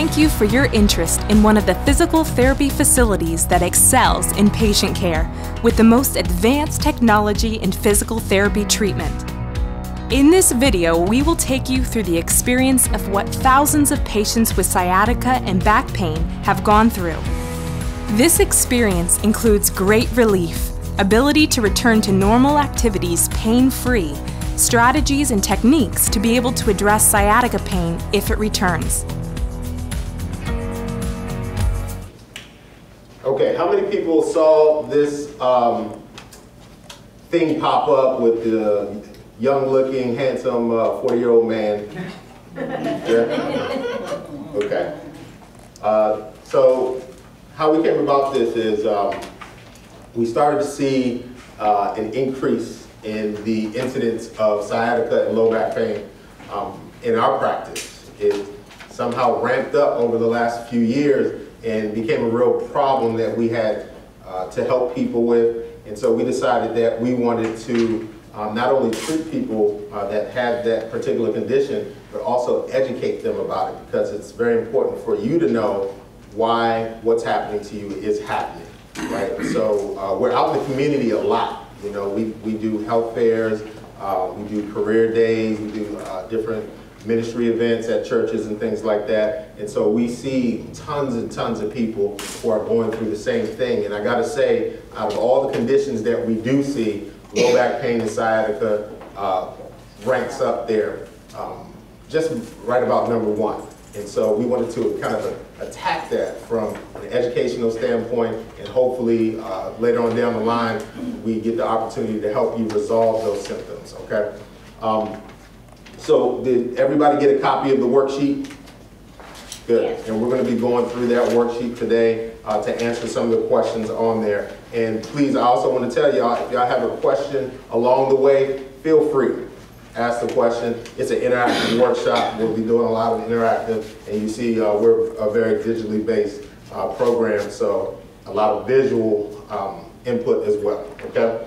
thank you for your interest in one of the physical therapy facilities that excels in patient care with the most advanced technology in physical therapy treatment. In this video, we will take you through the experience of what thousands of patients with sciatica and back pain have gone through. This experience includes great relief, ability to return to normal activities pain-free, strategies and techniques to be able to address sciatica pain if it returns. Okay, how many people saw this thing pop up with the young-looking, handsome 40-year-old man? Yeah? Okay. So how we came about this is we started to see an increase in the incidence of sciatica and low back pain in our practice. It somehow ramped up over the last few years and became a real problem that we had to help people with. And so we decided that we wanted to not only treat people that had that particular condition, but also educate them about it, because it's very important for you to know why what's happening to you is happening, right? So we're out in the community a lot. You know, we do health fairs, we do career days, we do different ministry events at churches and things like that. And so we see tons and tons of people who are going through the same thing. And I gotta say, out of all the conditions that we do see, low back pain and sciatica ranks up there just right about #1. And so we wanted to kind of attack that from an educational standpoint, and hopefully later on down the line, we get the opportunity to help you resolve those symptoms, okay? So did everybody get a copy of the worksheet? Good. Yes. And we're going to be going through that worksheet today to answer some of the questions on there. And please, I also want to tell y'all, if y'all have a question along the way, feel free. Ask the question. It's an interactive workshop. We'll be doing a lot of interactive, and you see we're a very digitally based program, so a lot of visual input as well, okay?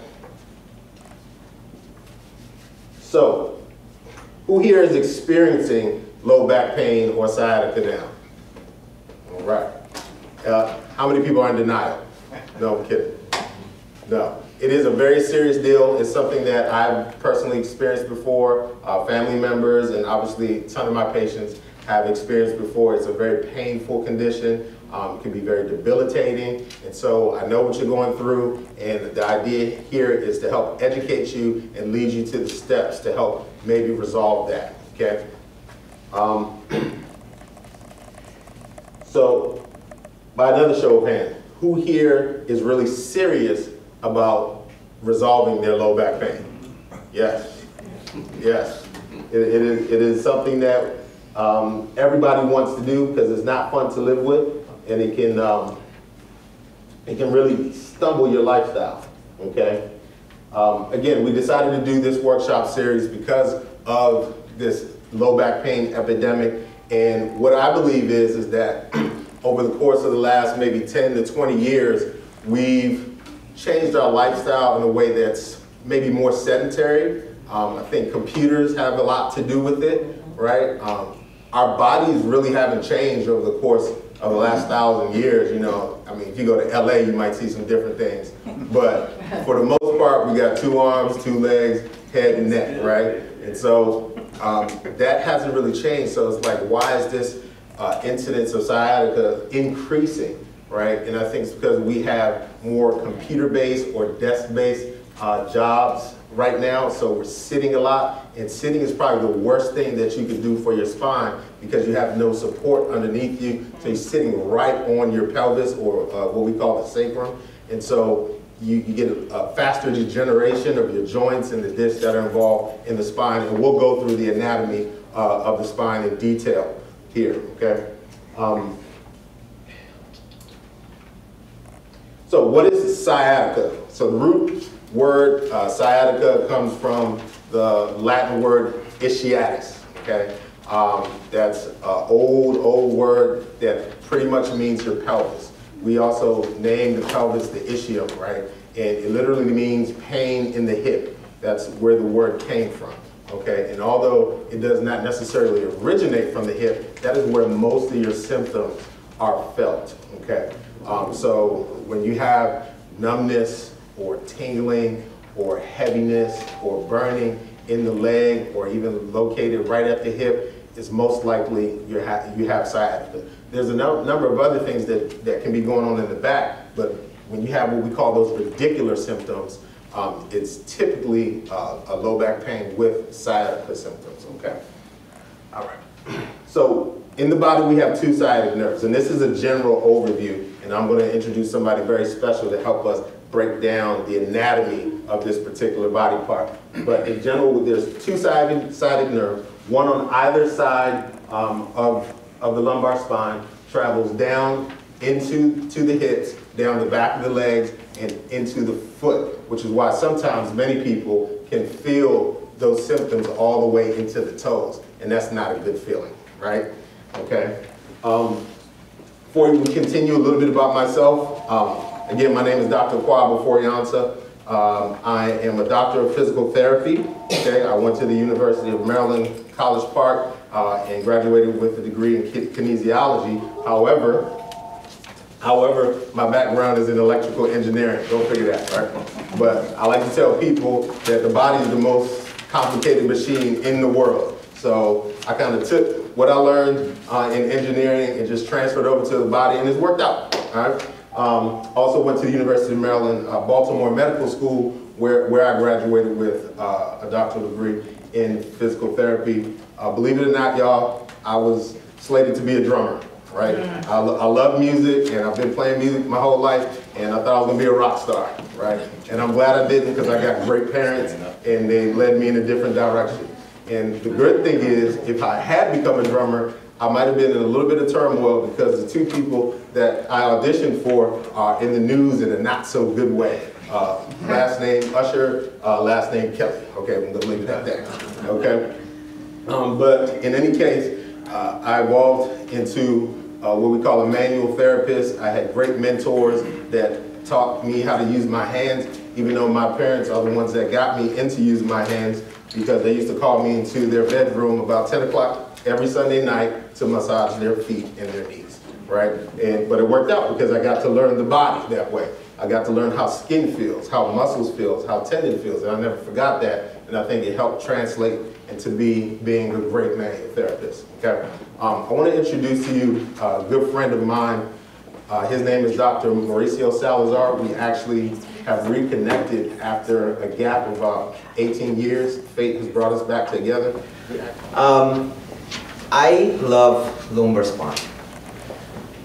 So, who here is experiencing low back pain or sciatica now? All right. How many people are in denial? No, I'm kidding. No. It is a very serious deal. It's something that I've personally experienced before. Family members and obviously a ton of my patients have experienced before. It's a very painful condition. It can be very debilitating. And so I know what you're going through, and the idea here is to help educate you and lead you to the steps to help maybe resolve that, okay? So by another show of hands, who here is really serious about resolving their low back pain? Yes, yes. It is something that everybody wants to do, because it's not fun to live with, and it can really stumble your lifestyle, okay? Again, we decided to do this workshop series because of this low back pain epidemic, and what I believe is that over the course of the last maybe 10 to 20 years, we've changed our lifestyle in a way that's maybe more sedentary. I think computers have a lot to do with it, right? Our bodies really haven't changed over the course of the last 1,000 years. You know, I mean, if you go to LA, you might see some different things. But for the most part, we got 2 arms, 2 legs, head and neck, right? And so that hasn't really changed. So it's like, why is this incidence of sciatica increasing, right? And I think it's because we have more computer-based or desk-based jobs right now, so we're sitting a lot, and sitting is probably the worst thing that you could do for your spine, because you have no support underneath you, so you're sitting right on your pelvis, or what we call the sacrum, and so you get a faster degeneration of your joints and the discs that are involved in the spine, and we'll go through the anatomy of the spine in detail here, okay? So what is sciatica? So the root word sciatica comes from the Latin word ischiatus, okay? That's an old word that pretty much means your pelvis. We also name the pelvis the ischium, right? And it literally means pain in the hip. That's where the word came from, okay? And although it does not necessarily originate from the hip, that is where most of your symptoms are felt, okay? So when you have numbness or tingling or heaviness or burning in the leg or even located right at the hip, it's most likely you have sciatica. There's a number of other things that can be going on in the back, but when you have what we call those radicular symptoms, it's typically a low back pain with sciatica symptoms, okay? All right. So in the body we have two sciatic nerves, and this is a general overview, and I'm going to introduce somebody very special to help us break down the anatomy of this particular body part. But in general, there's two sciatic nerves, one on either side of the lumbar spine, travels down into the hips, down the back of the legs, and into the foot, which is why sometimes many people can feel those symptoms all the way into the toes, and that's not a good feeling, right? Okay. Before we continue, a little bit about myself. Again, my name is Dr. Kwabo Foriansa. I am a doctor of physical therapy. Okay, I went to the University of Maryland, College Park, and graduated with a degree in kinesiology. However, my background is in electrical engineering. Go figure that, right? But I like to tell people that the body is the most complicated machine in the world. So I kind of took what I learned in engineering and just transferred over to the body, and it's worked out. All right? Also went to the University of Maryland, Baltimore Medical School, where I graduated with a doctoral degree in physical therapy. Believe it or not, y'all, I was slated to be a drummer, right? I love music, and I've been playing music my whole life, and I thought I was gonna be a rock star, right? And I'm glad I didn't, because I got great parents, and they led me in a different direction. And the good thing is, if I had become a drummer, I might have been in a little bit of turmoil, because the two people that I auditioned for are in the news in a not so good way. Last name Usher, last name Kelly. Okay, I'm gonna leave it at that. Okay, but in any case, I evolved into what we call a manual therapist. I had great mentors that taught me how to use my hands, even though my parents are the ones that got me into using my hands, because they used to call me into their bedroom about 10 o'clock every Sunday night to massage their feet and their knees, right? But it worked out, because I got to learn the body that way. I got to learn how skin feels, how muscles feels, how tendon feels, and I never forgot that, and I think it helped translate into being a great manual therapist, okay? I want to introduce to you a good friend of mine. His name is Dr. Mauricio Salazar. We actually have reconnected after a gap of about 18 years. Fate has brought us back together. I love lumbar spine.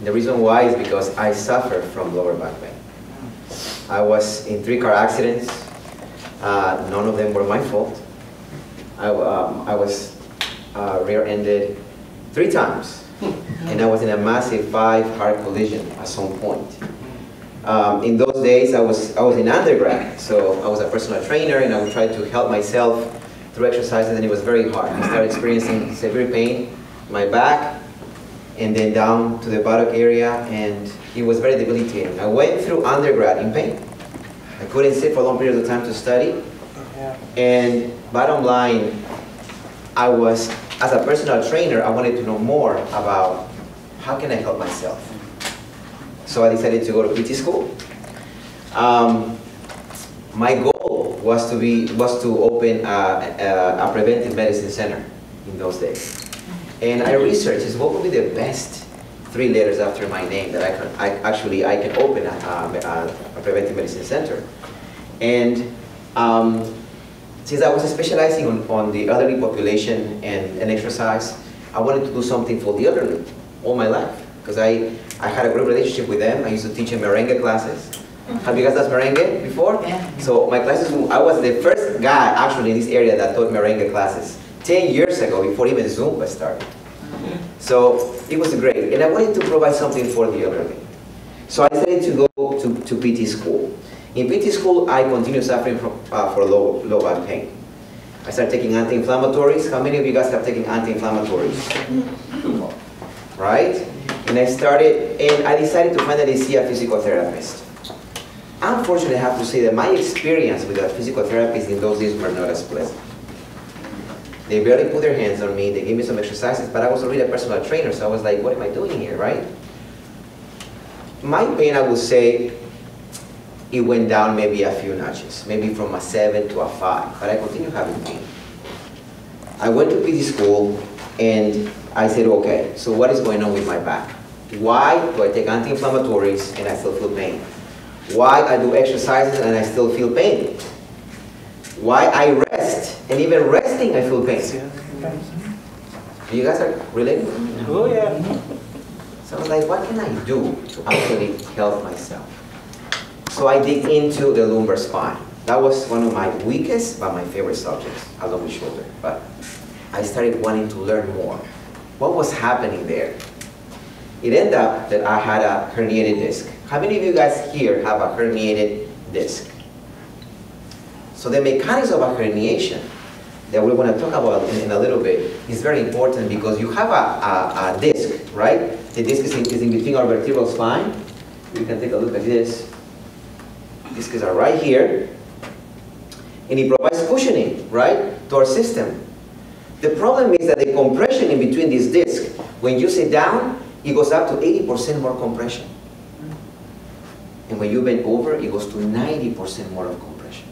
The reason why is because I suffer from lower back pain. I was in 3 car accidents. None of them were my fault. I was rear-ended 3 times, and I was in a massive 5-heart collision at some point. In those days, I was in undergrad, so I was a personal trainer, and I would try to help myself through exercises, and it was very hard. I started experiencing severe pain in my back, and then down to the buttock area, and it was very debilitating. I went through undergrad in pain. I couldn't sit for long periods of time to study, and bottom line, as a personal trainer, I wanted to know more about how can I help myself. So I decided to go to PT school. My goal was to open a preventive medicine center in those days. And I researched what would be the best 3 letters after my name that I can open a preventive medicine center. And since I was specializing on the elderly population and exercise, I wanted to do something for the elderly all my life, because I had a great relationship with them. I used to teach in merengue classes. Have you guys done merengue before? Yeah. So my classes, I was the first guy actually in this area that taught merengue classes 10 years ago, before even Zumba started. So it was great, and I wanted to provide something for the elderly. So I decided to go to PT school. In PT school, I continued suffering for low back pain. I started taking anti-inflammatories. How many of you guys have taken anti-inflammatories? Right? And I decided to finally see a physical therapist. Unfortunately, I have to say that my experience with a physical therapist in those days were not as pleasant. They barely put their hands on me. They gave me some exercises, but I was already a personal trainer, so I was like, what am I doing here, right? My pain, I would say, it went down maybe a few notches, maybe from a 7 to a 5, but I continue having pain. I went to PT school, and I said, okay, so what is going on with my back? Why do I take anti-inflammatories and I still feel pain? Why I do exercises and I still feel pain? Why I rest, and even resting I feel pain? You guys are related? Oh yeah. So I was like, what can I do to actually help myself? So I dig into the lumbar spine. That was one of my weakest but my favorite subjects, along with shoulder. But I started wanting to learn more. What was happening there? It ended up that I had a herniated disc. How many of you guys here have a herniated disc? So the mechanics of a herniation that we're going to talk about in a little bit is very important because you have a disc, right? The disc is in between our vertebral spine. You can take a look at this. Discs are right here. And it provides cushioning, right, to our system. The problem is that the compression in between these discs, when you sit down, it goes up to 80% more compression. And when you bend over, it goes to 90% more of compression.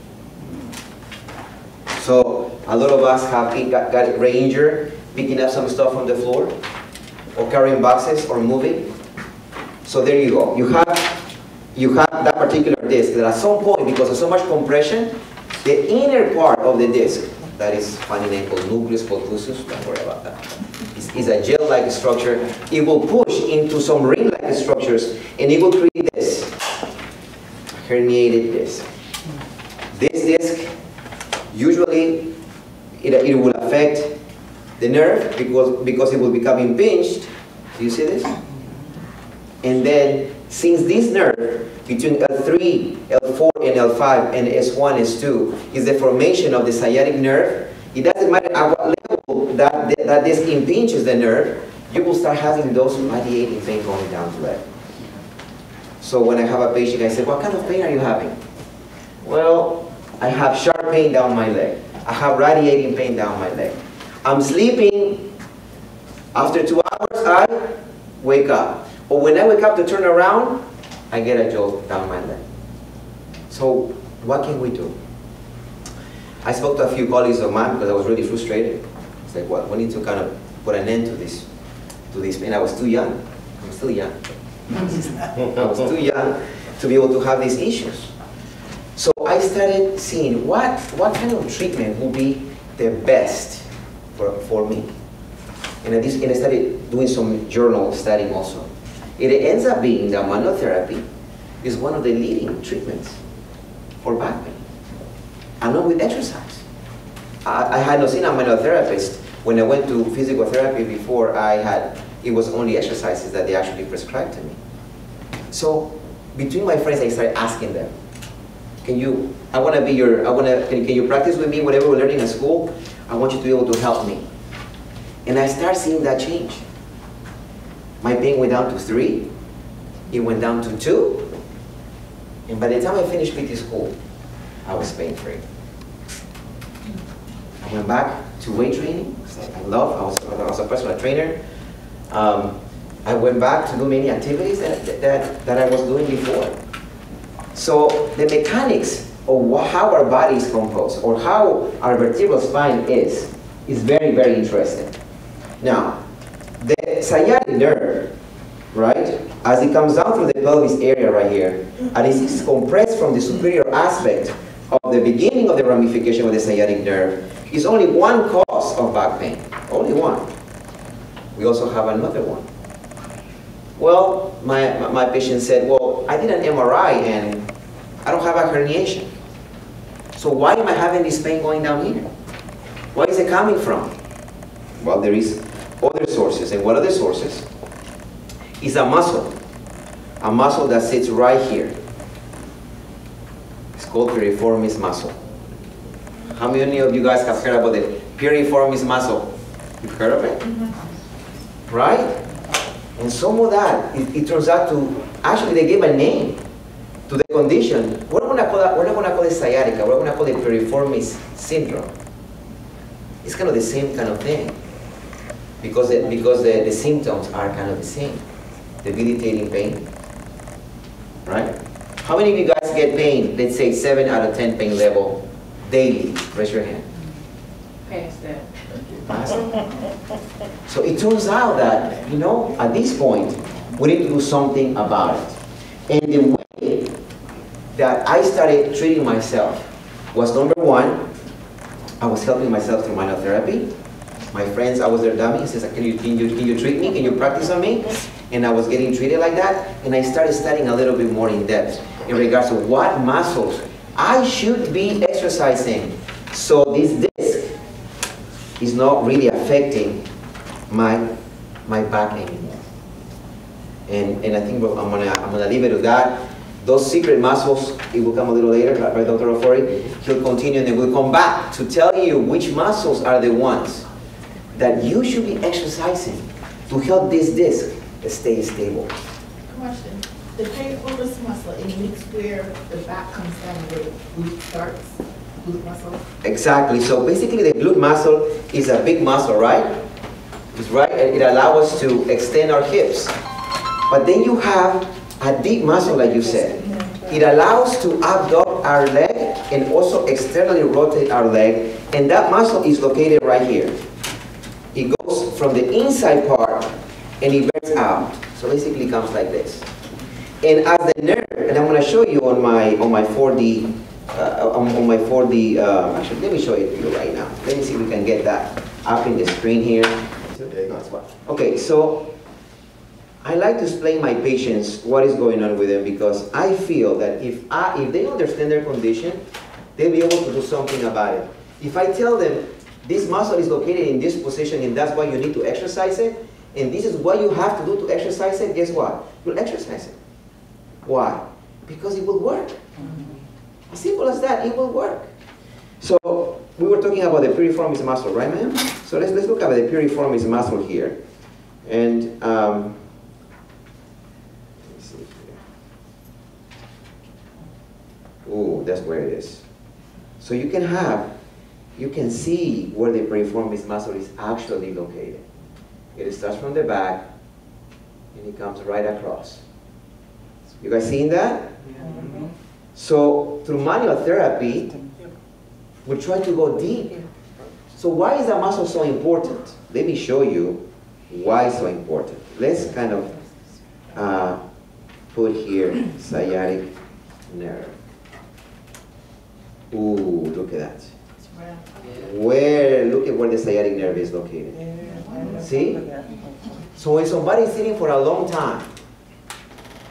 So a lot of us have got re-injured, picking up some stuff from the floor, or carrying boxes, or moving. So there you go. You have that particular disc that at some point, because of so much compression, the inner part of the disc, that is funny name called nucleus pulposus, don't worry about that. It's a gel-like structure. It will push into some ring-like structures, and it will create this herniated disc. This disc, usually, it will affect the nerve because it will become impinged. Do you see this? And then, since this nerve between L3, L4, and L5, and S1, S2 is the formation of the sciatic nerve, it doesn't matter at what level that this impinges the nerve, you will start having those radiating pain going down the leg. So when I have a patient, I say, what kind of pain are you having? Well, I have sharp pain down my leg. I have radiating pain down my leg. I'm sleeping. After 2 hours, I wake up. But when I wake up to turn around, I get a jolt down my leg. So what can we do? I spoke to a few colleagues of mine because I was really frustrated. It's like, well, we need to kind of put an end to this pain. I was too young. I'm still young. I was too young to be able to have these issues. So I started seeing what kind of treatment would be the best for me. And I started doing some journal studying also. It ends up being that manual therapy is one of the leading treatments for back pain, along with exercise. I had not seen a manual therapist. When I went to physical therapy before, it was only exercises that they actually prescribed to me. So between my friends, I started asking them, can you practice with me whatever we're learning at school? I want you to be able to help me. And I started seeing that change. My pain went down to 3, it went down to 2, and by the time I finished PT school, I was pain-free. I went back to weight training. I was a personal trainer. I went back to do many activities that I was doing before. So the mechanics of how our body is composed, or how our vertebral spine is very, very interesting. Now, the sciatic nerve, right, as it comes down through the pelvis area right here, and it is compressed from the superior aspect of the beginning of the ramification of the sciatic nerve, is only one cause of back pain. Only one. We also have another one. Well, my patient said, well, I did an MRI and I don't have a herniation. So why am I having this pain going down here? Where is it coming from? Well, there is other sources, and one of the sources is a muscle that sits right here. It's called piriformis muscle. How many of you guys have heard about the piriformis muscle? You've heard of it? Mm-hmm. Right? And some of that, it turns out to, actually they gave a name to the condition. We're not going to call it sciatica, we're going to call it piriformis syndrome. It's kind of the same kind of thing. Because the symptoms are kind of the same. Debilitating pain, right? How many of you guys get pain, let's say 7 out of 10 pain level daily? Raise your hand. Past that. Past it. So it turns out that, you know, at this point, we need to do something about it. And the way that I started treating myself was, number one, I was helping myself through manual therapy. My friends, I was their dummy. He says, can you treat me? Can you practice on me? And I was getting treated like that. And I started studying a little bit more in depth in regards to what muscles I should be exercising. So this disc is not really affecting my back anymore. And I think I'm gonna leave it at that. Those secret muscles, it will come a little later, right, Dr. Ofori? He'll continue and then we'll come back to tell you which muscles are the ones that you should be exercising to help this disc stay stable. Question. The piriformis muscle, it meets where the back comes down where the glute starts, glute muscle? Exactly. So basically the glute muscle is a big muscle, right? It's right, and it allows us to extend our hips. But then you have a deep muscle, like you said. It allows to abduct our leg and also externally rotate our leg. And that muscle is located right here. It goes from the inside part and it bends out. So basically it comes like this. And as the nerve, and I'm going to show you on my 4D, actually let me show it to you right now. Let me see if we can get that up in the screen here. Okay, so I like to explain my patients what is going on with them because I feel that if they understand their condition, they'll be able to do something about it. If I tell them this muscle is located in this position and that's why you need to exercise it, and this is what you have to do to exercise it, guess what? You'll exercise it. Why? Because it will work. As simple as that, it will work. So we were talking about the piriformis muscle, right, ma'am? So let's look at the piriformis muscle here. And let's see here. Ooh, that's where it is. So you can see where the piriformis muscle is actually located. It starts from the back and it comes right across. You guys seeing that? Yeah. So through manual therapy, we try to go deep. So why is that muscle so important? Let me show you why it's so important. Let's kind of put here sciatic nerve. Ooh, look at that. Look at where the sciatic nerve is located. See? So when somebody's sitting for a long time,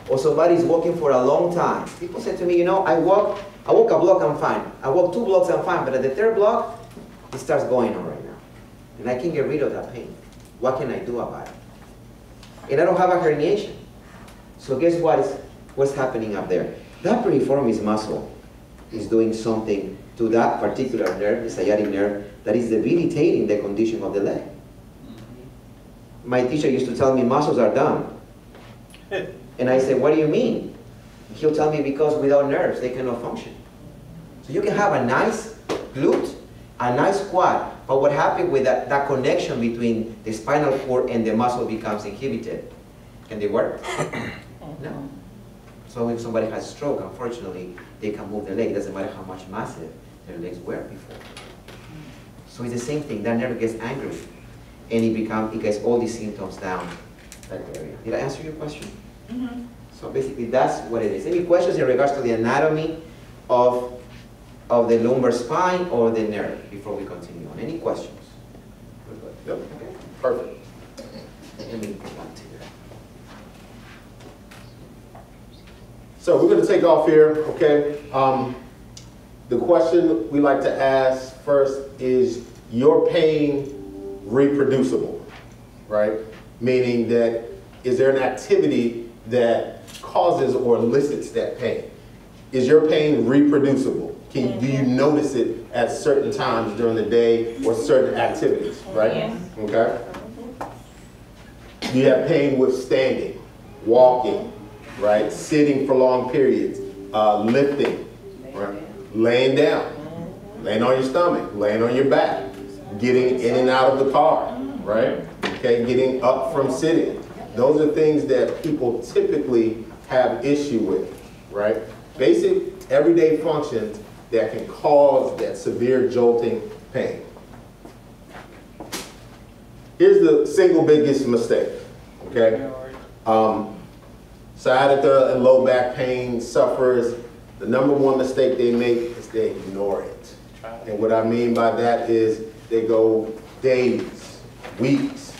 or somebody's walking for a long time, people say to me, you know, I walk a block, I'm fine. I walk 2 blocks, I'm fine. But at the 3rd block, it starts going on right now. And I can get rid of that pain. What can I do about it? And I don't have a herniation. So guess what's happening up there? That piriformis muscle is doing something to that particular nerve, the sciatic nerve, that is debilitating the condition of the leg. My teacher used to tell me muscles are dumb. And I said, what do you mean? He'll tell me because without nerves, they cannot function. So you can have a nice glute, a nice quad, but what happens with that connection between the spinal cord and the muscle becomes inhibited. Can they work? No. So if somebody has stroke, unfortunately, they can move their leg. It doesn't matter how much massive their legs were before. So it's the same thing. That nerve gets angry, and it gets all these symptoms down that area. Did I answer your question? Mm-hmm. So basically, that's what it is. Any questions in regards to the anatomy of the lumbar spine or the nerve before we continue on? Any questions? Yep. Okay. Perfect. Let me go back to that. So we're going to take off here, okay? The question we like to ask first is your pain reproducible, right? Meaning that is there an activity that causes or elicits that pain? Is your pain reproducible? Do you notice it at certain times during the day or certain activities, right? Yes. Okay. Do you have pain with standing, walking, right? Sitting for long periods, lifting, right? Laying down, laying on your stomach, laying on your back, getting in and out of the car, right? Okay, getting up from sitting. Those are things that people typically have issue with, right? Basic everyday functions that can cause that severe jolting pain. Here's the single biggest mistake, okay? Sciatica and low back pain sufferers, the #1 mistake they make is they ignore it. And what I mean by that is they go days, weeks,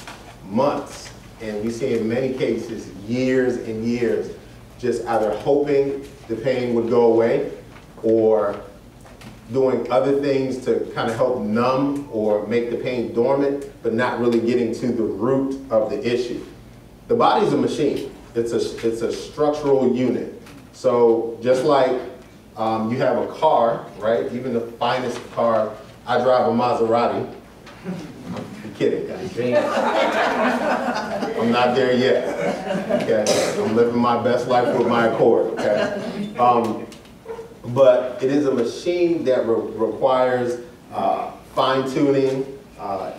months, and we see in many cases years and years just either hoping the pain would go away or doing other things to kind of help numb or make the pain dormant, but not really getting to the root of the issue. The body's a machine. It's a structural unit. So just like you have a car, right? Even the finest car, I drive a Maserati. I'm kidding, guys. I'm not there yet. Okay, I'm living my best life with my Accord. Okay, but it is a machine that requires fine tuning.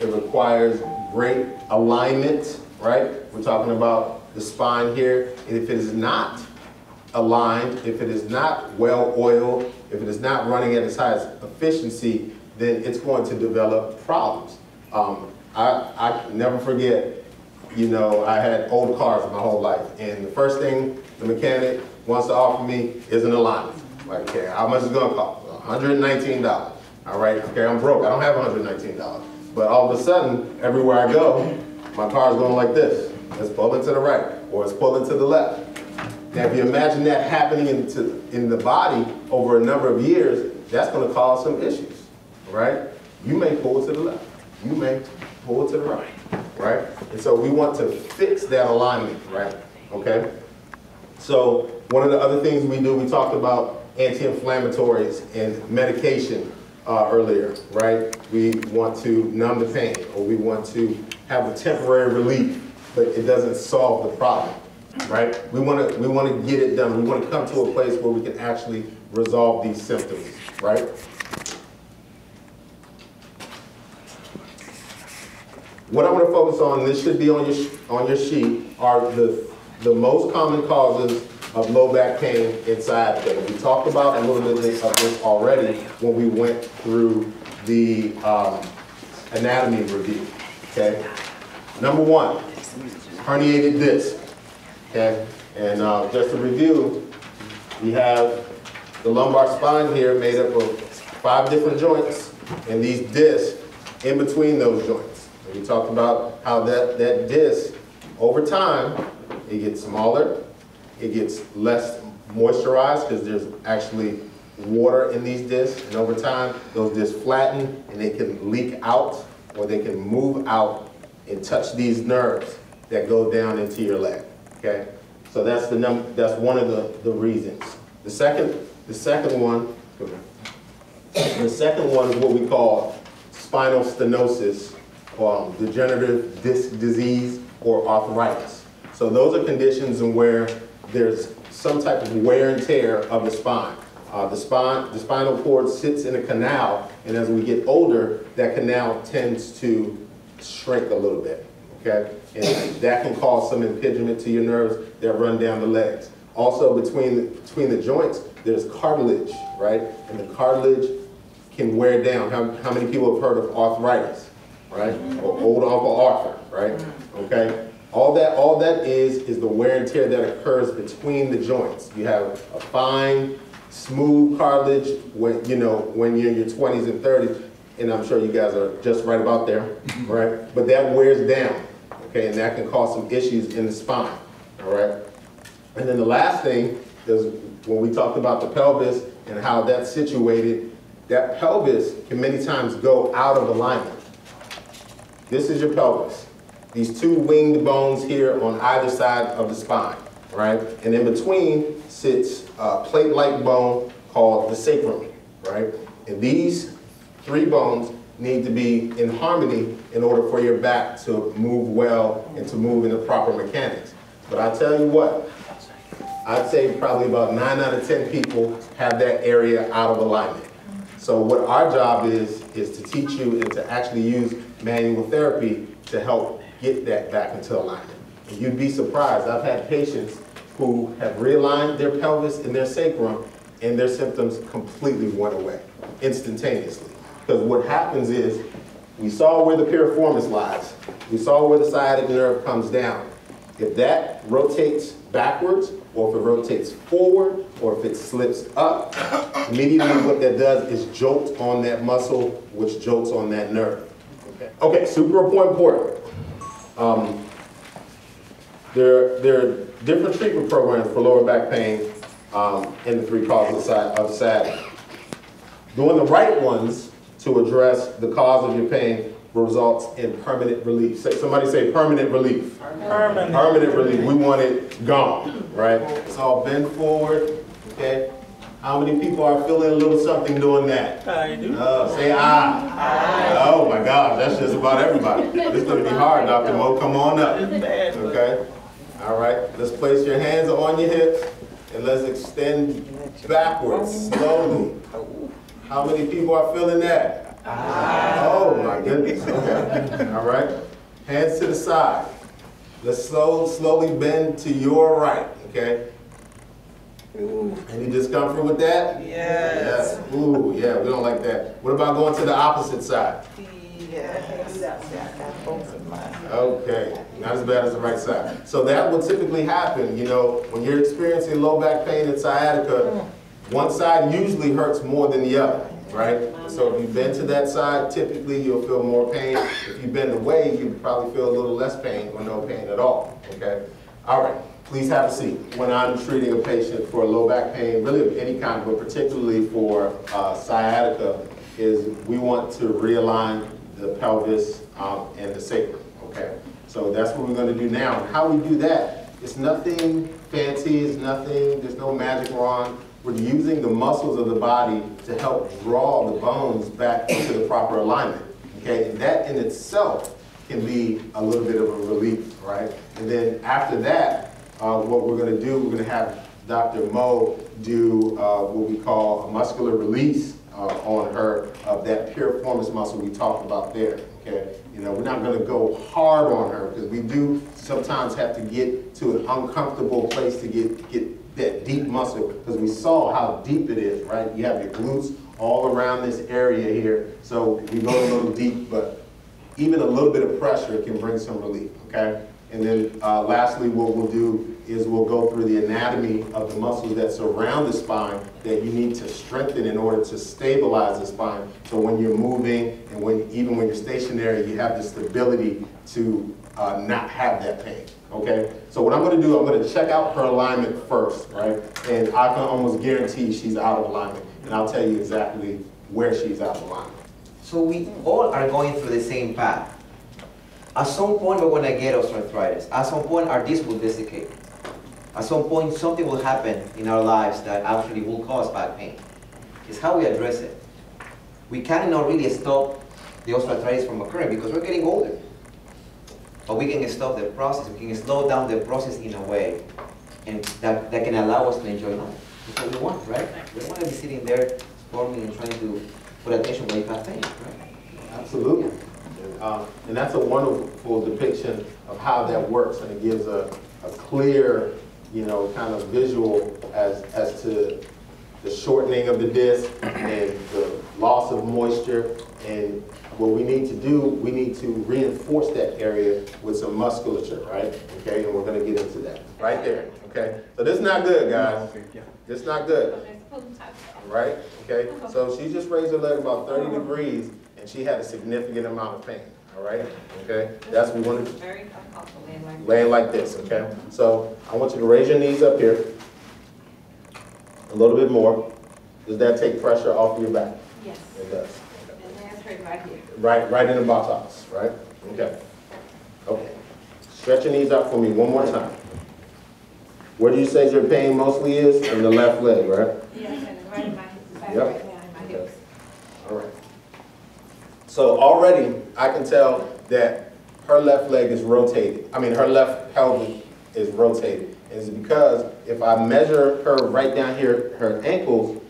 It requires great alignment. Right? We're talking about the spine here. And if it is not aligned, if it is not well oiled, if it is not running at its highest efficiency, then it's going to develop problems. I never forget, you know, I had old cars my whole life, and the first thing the mechanic wants to offer me is an alignment. Like, okay, how much is it going to cost? $119. All right, okay, I'm broke. I don't have $119. But all of a sudden, everywhere I go, my car is going like this. It's pulling to the right, or it's pulling to the left. Now, if you imagine that happening in the body over a number of years, that's going to cause some issues, right? You may pull to the left. You may pull to the right, right? And so we want to fix that alignment, right? Okay? So one of the other things we do, we talked about anti-inflammatories and medication earlier, right? We want to numb the pain, or we want to have a temporary relief, but it doesn't solve the problem, right? We want to get it done. We want to come to a place where we can actually resolve these symptoms, right? What I want to focus on, this should be on your sheet, are the most common causes of low back pain and sciatica. We talked about a little bit of this already when we went through the anatomy review. Okay. #1, herniated disc. Okay. And just to review, we have the lumbar spine here made up of 5 different joints, and these discs in between those joints. And we talked about how that disc, over time, it gets smaller, it gets less moisturized because there's actually water in these discs, and over time, those discs flatten and they can leak out, or they can move out and touch these nerves that go down into your leg. Okay, so that's one of the reasons. The second one is what we call spinal stenosis, degenerative disc disease, or arthritis. So those are conditions in where there's some type of wear and tear of the spine. The spinal cord sits in a canal, and as we get older, that canal tends to shrink a little bit, okay? And that can cause some impingement to your nerves that run down the legs. Also, between the joints, there's cartilage, right? And the cartilage can wear down. How many people have heard of arthritis, right? Or old Uncle Arthur, right? Okay? All that is the wear and tear that occurs between the joints. You have a fine, smooth cartilage when you're in your 20s and 30s, and I'm sure you guys are just right about there, right? But that wears down, okay, and that can cause some issues in the spine, all right? And then the last thing is when we talked about the pelvis and how that's situated, that pelvis can many times go out of alignment. This is your pelvis. These 2 winged bones here on either side of the spine, right? And in between sits a plate-like bone called the sacrum, right? And these 3 bones need to be in harmony in order for your back to move well and to move in the proper mechanics. But I tell you what, I'd say probably about 9 out of 10 people have that area out of alignment. So what our job is to teach you and to actually use manual therapy to help get that back into alignment. And you'd be surprised. I've had patients who have realigned their pelvis and their sacrum, and their symptoms completely went away instantaneously. Because what happens is, we saw where the piriformis lies. We saw where the sciatic nerve comes down. If that rotates backwards, or if it rotates forward, or if it slips up, immediately what that does is jolt on that muscle, which jolts on that nerve. Okay, super important. There are different treatment programs for lower back pain in the 3 causes of sciatica. Doing the right ones to address the cause of your pain results in permanent relief. Somebody say permanent relief. Permanent. Permanent relief. We want it gone, right? So bend forward, okay? How many people are feeling a little something doing that? I do. Say ah. Oh my gosh, that's just about everybody. This is going to be hard, Dr. Mo. Come on up. Okay? All right. Let's place your hands on your hips and let's extend backwards slowly. How many people are feeling that? Oh my goodness. Okay. All right. Hands to the side. Let's slowly bend to your right. Okay. Any discomfort with that? Yes. Yes. Ooh, yeah, we don't like that. What about going to the opposite side? Yes. Okay, not as bad as the right side. So that would typically happen, you know, when you're experiencing low back pain and sciatica, one side usually hurts more than the other, right? So if you bend to that side, typically you'll feel more pain. If you bend away, you probably feel a little less pain or no pain at all, okay? All right. Please have a seat. When I'm treating a patient for low back pain, really of any kind, but particularly for sciatica, is we want to realign the pelvis and the sacrum, okay? So that's what we're going to do now. And how we do that, it's nothing fancy, it's nothing, there's no magic wand. We're using the muscles of the body to help draw the bones back into the proper alignment, okay? And that in itself can be a little bit of a relief, right? And then after that, what we're going to do, we're going to have Dr. Mo do what we call a muscular release on her of that piriformis muscle we talked about there. Okay, you know, we're not going to go hard on her because we do sometimes have to get to an uncomfortable place to get that deep muscle because we saw how deep it is, right? You have your glutes all around this area here, so we go a little deep, but even a little bit of pressure can bring some relief. Okay. And then lastly, what we'll do is we'll go through the anatomy of the muscles that surround the spine that you need to strengthen in order to stabilize the spine. So when you're moving and even when you're stationary, you have the stability to not have that pain, okay? So what I'm gonna do, I'm gonna check out her alignment first, right? And I can almost guarantee she's out of alignment. And I'll tell you exactly where she's out of alignment. So we all are going through the same path. At some point we're going to get osteoarthritis. At some point our disc will desiccate. At some point something will happen in our lives that actually will cause back pain. It's how we address it. We cannot really stop the osteoarthritis from occurring because we're getting older. But we can stop the process. We can slow down the process in a way and that can allow us to enjoy life. That's what we want, right? We don't want to be sitting there storming and trying to put attention when you have pain, right? Absolutely. And that's a wonderful depiction of how that works, and it gives a clear, you know, kind of visual as to the shortening of the disc and the loss of moisture. And what we need to do, we need to reinforce that area with some musculature, right? Okay, and we're going to get into that right there. Okay, so this is not good, guys. This is not good. Right? Okay, so she just raised her leg about 30 degrees. And she had a significant amount of pain, all right? Okay? That's what we want to do. Very uncomfortable laying like this, okay? So I want you to raise your knees up here. A little bit more. Does that take pressure off of your back? Yes. It does. Okay. And that's right here. Right in the buttocks, right? Okay. Okay. Stretch your knees out for me one more time. Where do you say your pain mostly is? In the left leg, right? Yes, and right in my back Yep. right now in my hips. All right. So already I can tell that her left leg is rotated. I mean, her left pelvis is rotated. And it's because if I measure her right down here, her ankles,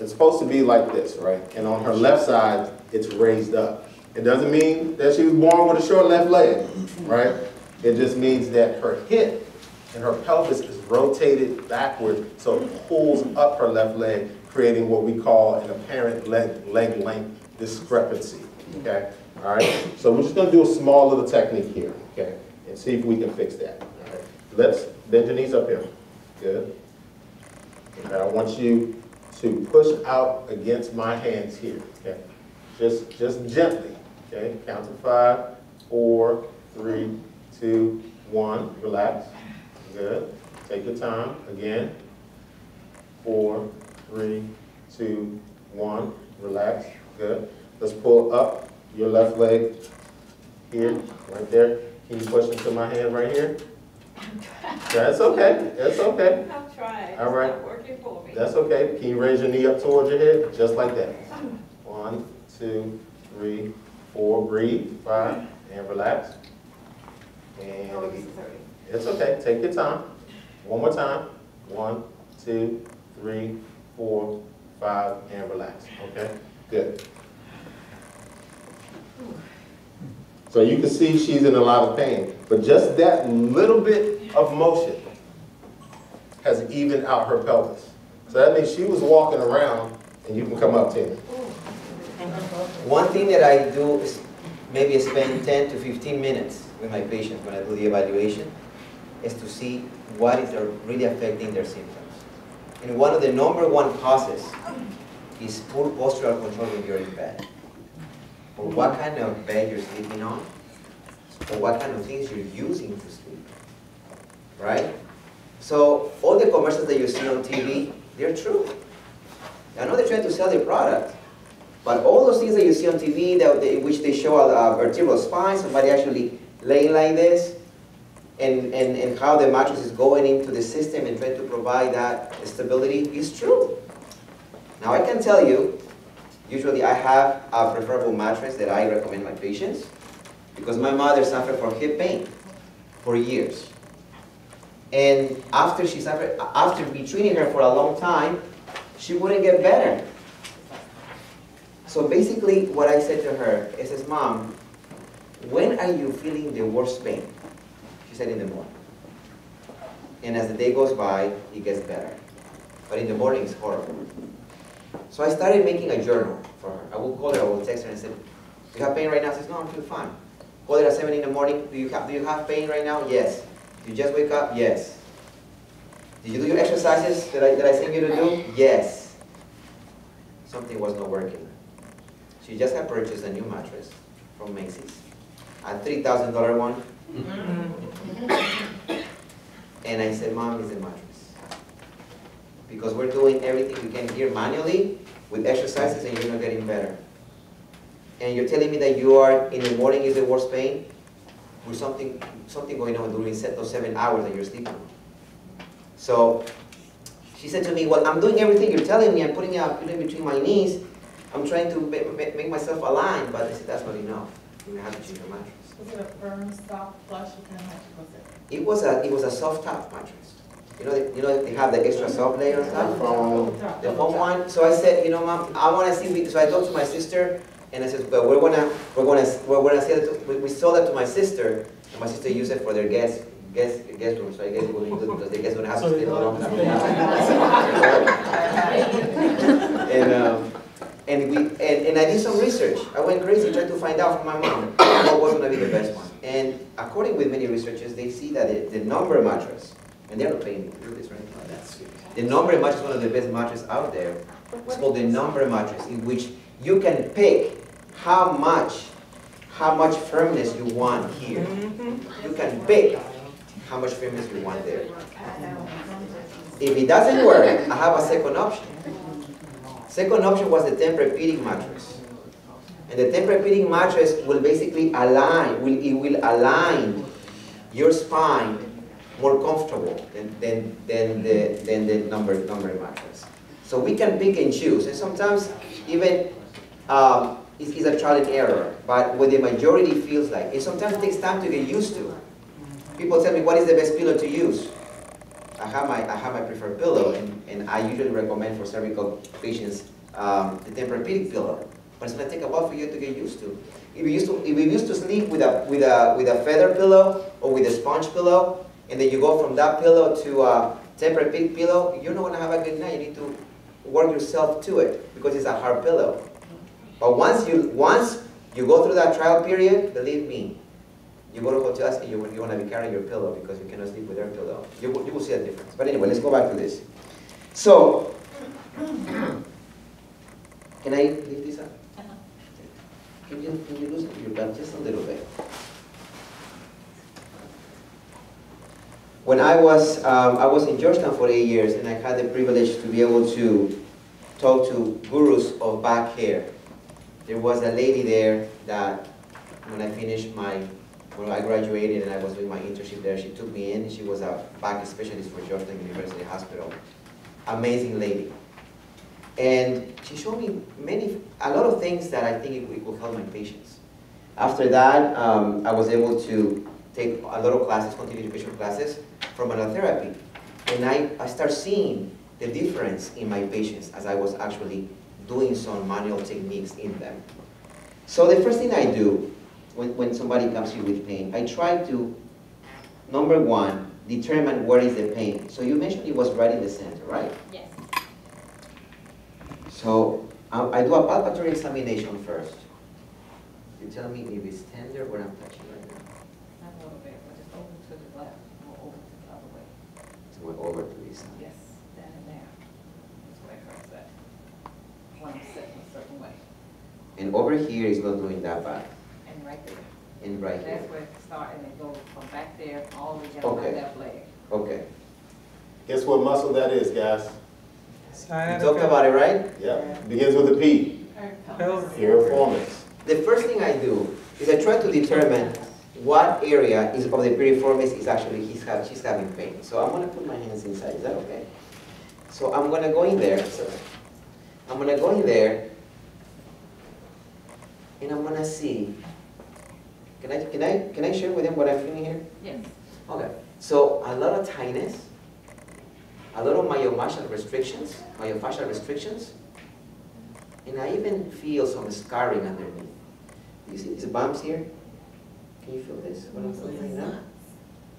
it's supposed to be like this, right? And on her left side, it's raised up. It doesn't mean that she was born with a short left leg, right? It just means that her hip and her pelvis is rotated backward, so it pulls up her left leg, creating what we call an apparent leg length discrepancy, okay? All right, so we're just gonna do a small little technique here, okay? And see if we can fix that, all right? Let's bend your knees up here, good. And I want you to push out against my hands here, okay? Just gently, okay? Count to 5, 4, 3, 2, 1, relax, good. Take your time, again. 4, 3, 2, 1, relax, good. Let's pull up your left leg here, right there. Can you push into my hand right here? That's okay, that's okay. I'm trying. All right. It's not working for me. That's okay. Can you raise your knee up towards your head? Just like that. 1, 2, 3, 4, breathe, 5, and relax. And Oh, again. it's 30. It's okay, take your time. One more time. 1, 2, 3, 4, 5, and relax, okay? Good. So you can see she's in a lot of pain, but just that little bit of motion has evened out her pelvis. So that means she was walking around, and you can come up to me. One thing that I do is maybe spend 10 to 15 minutes with my patients when I do the evaluation is to see what is really affecting their symptoms. And one of the #1 causes is poor postural control when you're in bed. Or what kind of bed you're sleeping on, or what kind of things you're using to sleep, right? So all the commercials that you see on TV, they're true. I know they're trying to sell their product, but all those things that you see on TV, in which they show a vertebral spine, somebody actually laying like this, and how the mattress is going into the system and trying to provide that stability is true. Now I can tell you, usually I have a preferable mattress that I recommend my patients because my mother suffered from hip pain for years. And after we treated her for a long time, she wouldn't get better. So basically what I said to her is, Mom, when are you feeling the worst pain? She said, in the morning. And as the day goes by, it gets better. But in the morning, it's horrible. So I started making a journal for her. I will call her, I will text her and say, do you have pain right now? She says, no, I'm feeling fine. Call her at 7 in the morning. Do you have pain right now? Yes. Did you just wake up? Yes. Did you do your exercises that I sent you to do? Yes. Something was not working. She just had purchased a new mattress from Macy's. A $3,000 one. And I said, Mom, it's a mattress. Because we're doing everything we can here manually with exercises and you're not getting better. And you're telling me that you are, in the morning is the worst pain, with something going on during those 7 hours that you're sleeping. So she said to me, well, I'm doing everything you're telling me. I'm putting a pillow between my knees. I'm trying to make myself align. But I said, that's not enough. You have to change your mattress. Was it a firm, soft, plush? What kind of mattress was it? It was a soft top mattress. You know they have the extra soft layer on top? The foam one. So I said, you know, Mom, I want to see. So I talked to my sister, and I said, well, we're gonna sell it. We sold it to my sister, and my sister used it for their guest room. So I guess it will be good because the guests don't have to stay long. And I did some research. I went crazy trying to find out from my mom what was going to be the best one. And according with many researchers, they see that the number mattress, and they're not paying me to do this, right? The number mattress is one of the best mattresses out there. It's called the number mattress, in which you can pick how much firmness you want here. You can pick how much firmness you want there. If it doesn't work, I have a second option. Second option was the Tempur-Pedic mattress. And the Tempur-Pedic mattress will basically align your spine more comfortable than the number mattress. So we can pick and choose. And sometimes even it's a trial and error, but what the majority feels like. And sometimes it takes time to get used to. People tell me, what is the best pillow to use? I have my preferred pillow, and I usually recommend for cervical patients the Tempur-Pedic pillow. But it's going to take a while for you to get used to. If you used to sleep with a feather pillow or with a sponge pillow, and then you go from that pillow to a Tempur-Pedic pillow, you're not going to have a good night. You need to work yourself to it because it's a hard pillow. But once you go through that trial period, believe me, you go to hotels and you're going to be carrying your pillow because you cannot sleep with their pillow. You will see a difference. But anyway, let's go back to this. So, can I leave this up? Can you loosen your belt just a little bit? When I was in Georgetown for 8 years, and I had the privilege to be able to talk to gurus of back care. There was a lady there that when I graduated and I was doing my internship there, she took me in. She was a back specialist for Georgetown University Hospital. Amazing lady. And she showed me a lot of things that I think it will help my patients. After that, I was able to take a lot of classes, continuing education classes for manual therapy. And I start seeing the difference in my patients as I was actually doing some manual techniques in them. So the first thing I do when somebody comes here with pain, I try to, number one, determine where is the pain. So you mentioned it was right in the center, right? Yes. So I do a palpatory examination first. You tell me if it's tender where I'm touching right now. Not a little bit, but just over to the left, or over to the other way. So we're over to this side. Yes, down and there. That's where it hurts at. When I'm sitting a certain way. And over here is not doing that bad. And right there. And right here. That's where it starts, and it goes from back there all the way down Okay. my left leg. Okay. Guess what muscle that is, guys? You talked about it, right? Yeah. Begins with a P. Piriformis. The first thing I do is I try to determine what area of the piriformis is actually she's having pain. So I'm going to put my hands inside. Is that okay? So I'm going to go in there. I'm going to go in there, and I'm going to see. Can I share with them what I'm feeling here? Yes. Okay. So a lot of tightness, a lot of myofascial restrictions, and I even feel some scarring underneath. You see these bumps here? Can you feel this? What I'm feeling right now?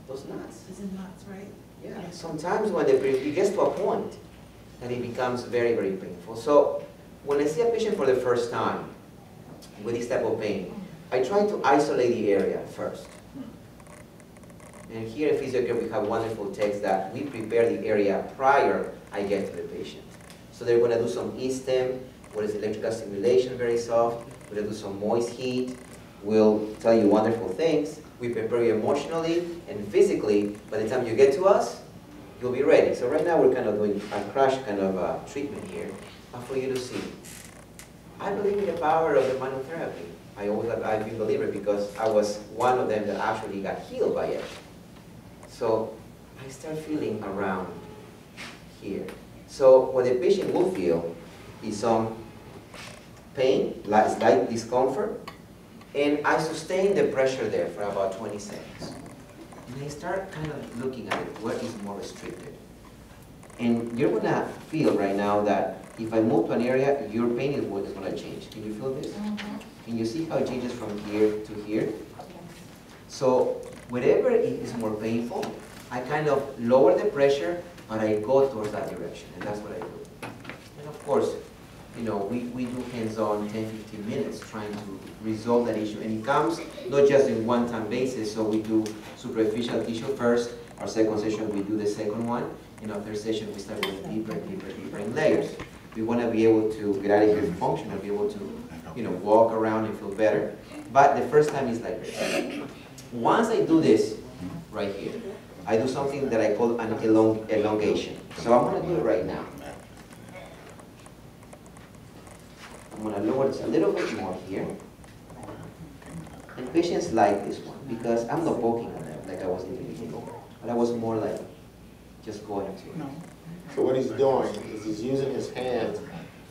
Those knots. It's in knots, right? Yeah. Sometimes when it gets to a point that it becomes very, very painful. So when I see a patient for the first time with this type of pain, I try to isolate the area first. And here at PhysioCare we have wonderful techs that we prepare the area prior I get to the patient. So they're going to do some E-stim, what is electrical stimulation, very soft. We're going to do some moist heat. We'll tell you wonderful things. We prepare you emotionally and physically. By the time you get to us, you'll be ready. So right now we're kind of doing a crash kind of treatment here, for you to see. I believe in the power of the manual therapy. I've been a believer because I was one of them that actually got healed by it. So I start feeling around here. So what the patient will feel is some pain, slight discomfort, and I sustain the pressure there for about 20 seconds. And I start kind of looking at it, what is more restricted. And you're going to feel right now that if I move to an area, your pain is going to change. Can you feel this? Mm-hmm. Can you see how it changes from here to here? So wherever it is more painful, I kind of lower the pressure, but I go towards that direction, and that's what I do. And of course, you know, we do hands-on 10-15 minutes trying to resolve that issue. And it comes not just in one-time basis, so we do superficial tissue first. Our second session, we do the second one. In our third session, we start with deeper in layers. We want to be able to get out of here functional, be able to, you know, walk around and feel better. But the first time is like this. Once I do this right here, I do something that I call an elongation. So I'm going to do it right now. I'm going to lower this a little bit more here. And patients like this one because I'm not poking at them like I was in the beginning. But I was more like just going to it. So what he's doing is he's using his hands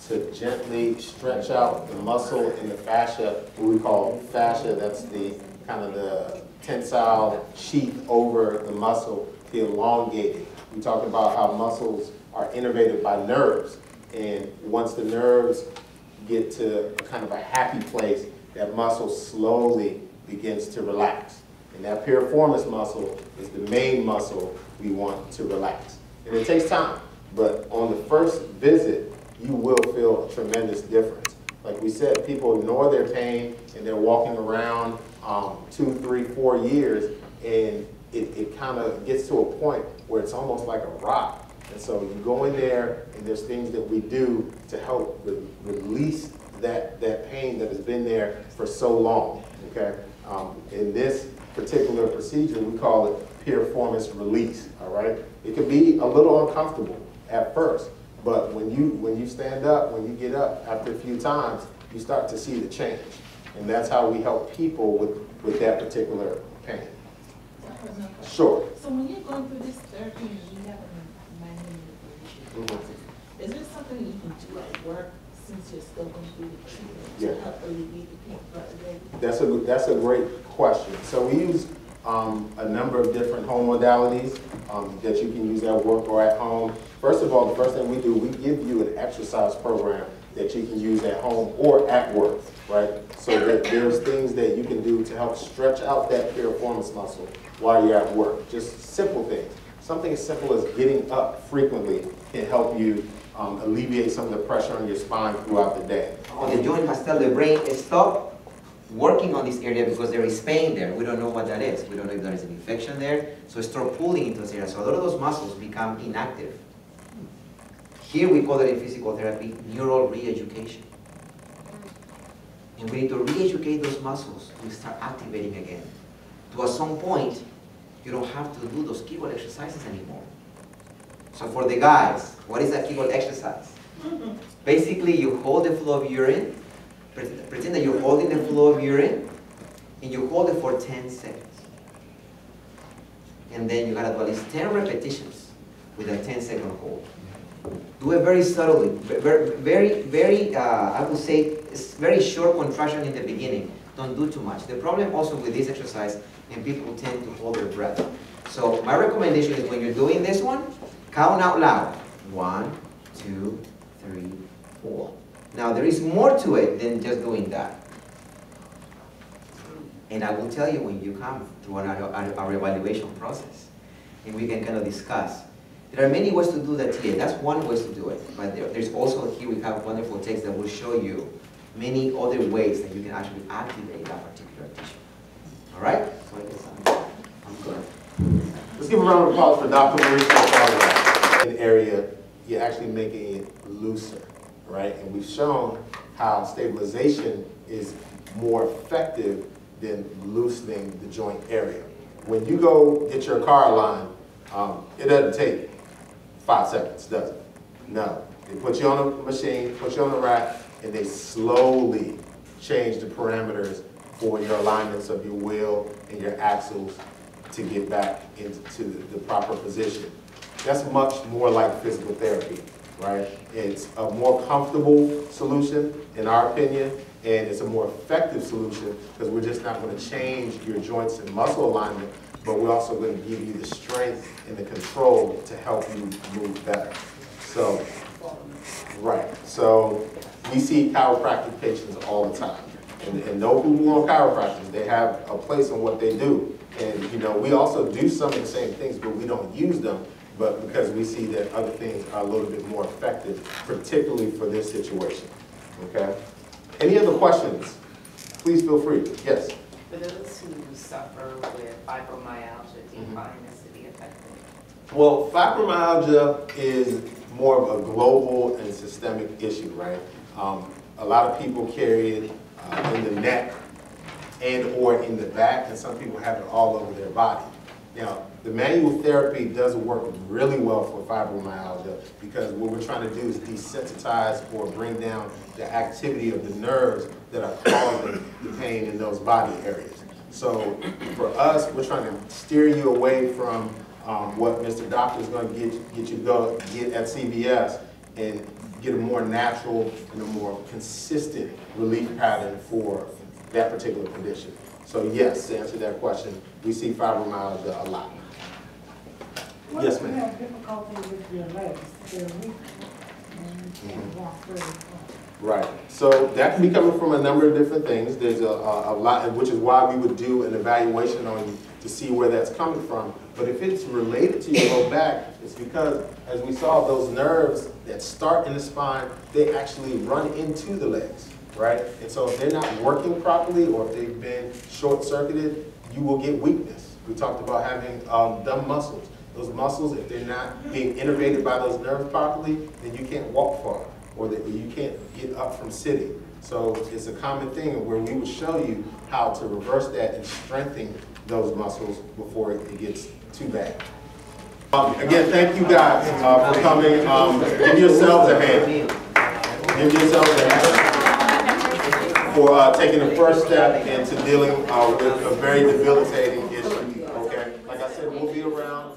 to gently stretch out the muscle in the fascia, what we call fascia. That's the kind of the tensile sheath over the muscle the elongating. We talked about how muscles are innervated by nerves, and once the nerves get to a kind of a happy place, that muscle slowly begins to relax. And that piriformis muscle is the main muscle we want to relax. And it takes time, but on the first visit, you will feel a tremendous difference. Like we said, people ignore their pain and they're walking around 2, 3, 4 years, and it kind of gets to a point where it's almost like a rock. And so you go in there, and there's things that we do to help release that pain that has been there for so long, okay? In this particular procedure, we call it piriformis release, all right? It can be a little uncomfortable at first, but when you stand up, when you get up after a few times, you start to see the change. And that's how we help people with that particular pain. Sure. So when you're going through this therapy and you have a manual process, is there something you can do at work since you're still going through the treatment to help alleviate the pain? That's a great question. So we use a number of different home modalities that you can use at work or at home. First of all, the first thing we do, we give you an exercise program that you can use at home or at work, right? So that there's things that you can do to help stretch out that piriformis muscle while you're at work. Just simple things. Something as simple as getting up frequently can help you alleviate some of the pressure on your spine throughout the day. The joint has tell the brain, stop working on this area because there is pain there. We don't know what that is. We don't know if there is an infection there. So start pulling into this area. So a lot of those muscles become inactive. Here we call it in physical therapy, neural re-education. And we need to re-educate those muscles to start activating again. To at some point, you don't have to do those Kegel exercises anymore. So for the guys, what is a Kegel exercise? Basically, you hold the flow of urine, pretend that you're holding the flow of urine, and you hold it for 10 seconds. And then you gotta do at least 10 repetitions with a 10-second hold. Do it very subtly, very, I would say, it's very short contraction in the beginning. Don't do too much. The problem also with this exercise, and people tend to hold their breath. So my recommendation is when you're doing this one, count out loud. 1, 2, 3, 4. Now there is more to it than just doing that. And I will tell you when you come through our evaluation process, and we can kind of discuss. There are many ways to do that TA. That's one way to do it. But there's also, here we have wonderful text that will show you many other ways that you can actually activate that particular tissue. All right? So I guess I'm good. Let's give a round of applause for Dr. Mauricio. An area, you're actually making it looser, right? And we've shown how stabilization is more effective than loosening the joint area. When you go get your car aligned, it doesn't take 5 seconds, does it? No. They put you on a machine, put you on a rack, and they slowly change the parameters for your alignments of your wheel and your axles to get back into the proper position. That's much more like physical therapy, right? It's a more comfortable solution, in our opinion, and it's a more effective solution because we're just not going to change your joints and muscle alignment, but we're also going to give you the strength and the control to help you move better. So, right. So we see chiropractic patients all the time. And know who want chiropractors. They have a place in what they do. And you know, we also do some of the same things, but we don't use them, but because we see that other things are a little bit more effective, particularly for this situation. Okay? Any other questions? Please feel free. Yes? For those who suffer with fibromyalgia, do you find this to be effective? Well, fibromyalgia is more of a global and systemic issue, right? A lot of people carry it in the neck and or in the back, and some people have it all over their body. Now, the manual therapy does work really well for fibromyalgia because what we're trying to do is desensitize or bring down the activity of the nerves that are causing the pain in those body areas. So for us, we're trying to steer you away from what Mr. Doctor is going to get you at CVS and get a more natural and a more consistent relief pattern for that particular condition. So yes, to answer that question, we see fibromyalgia a lot. What Yes, if you ma'am. have difficulty with your legs? They're weak and you can't walk very far. Right. So that can be coming from a number of different things. There's a lot, which is why we would do an evaluation on you to see where that's coming from. But if it's related to your low back, it's because, as we saw, those nerves that start in the spine, they actually run into the legs, right? And so if they're not working properly or if they've been short-circuited, you will get weakness. We talked about having dumb muscles. Those muscles, if they're not being innervated by those nerves properly, then you can't walk far, or that you can't get up from sitting. So it's a common thing where we would show you how to reverse that and strengthen those muscles before it gets too bad. Again, thank you guys for coming. Give yourselves a hand. Give yourselves a hand for taking the first step into dealing with a very debilitating issue. Okay, like I said, we'll be around.